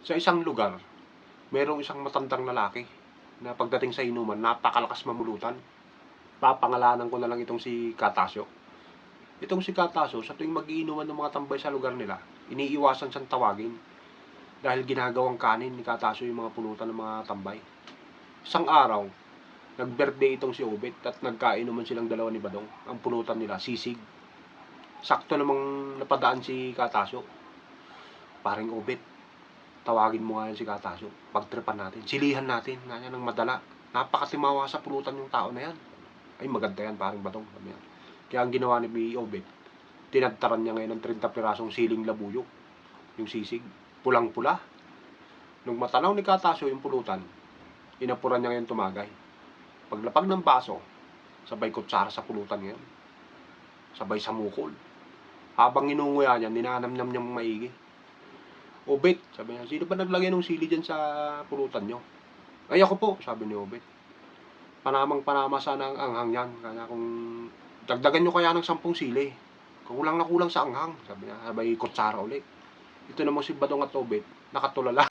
Sa isang lugar, mayroong isang matandang lalaki na pagdating sa inuman, napakalakas mamulutan. Papangalanan ko na lang itong si Katasyo. Itong si Katasyo, sa tuwing mag-iinuman ng mga tambay sa lugar nila, iniiwasan siyang tawagin. Dahil ginagawang kanin ni Katasyo yung mga pulutan ng mga tambay. Isang araw, nag-birthday itong si Obet at nagkainuman silang dalawa ni Badong. Ang pulutan nila, sisig. Sakto namang napadaan si Katasyo. Paring Obet, tawagin mo nga yan si Katasyo. Pagtripan natin, silihan natin, ganyan ng madala. Napakatimawa sa pulutan yung tao na yan. Ay maganda yan, paring Badong. Kaya ang ginawa ni Obet, tinagtaran niya ngayon ng 30 pirasong siling labuyo. Yung sisig, pulang-pula. Nung matanaw ni Katasyo yung pulutan, inapuran niya ngayon tumagay. Paglapag ng baso, sabay kutsara sa pulutan ngayon. Sabay samukol. Habang inunguya niya, ninanamnam niyang maigi. Obet, sabi niya, sino ba naglagay ng sili dyan sa pulutan niyo? Ay ako po, sabi ni Obet. Panamang-panama sana ang anghang yan. Kaya kung dagdagan nyo kaya ng 10 sili. Kulang na kulang sa anghang, sabi niya. Sabay kutsara ulit. Ito naman si Badong at Obet, nakatulala.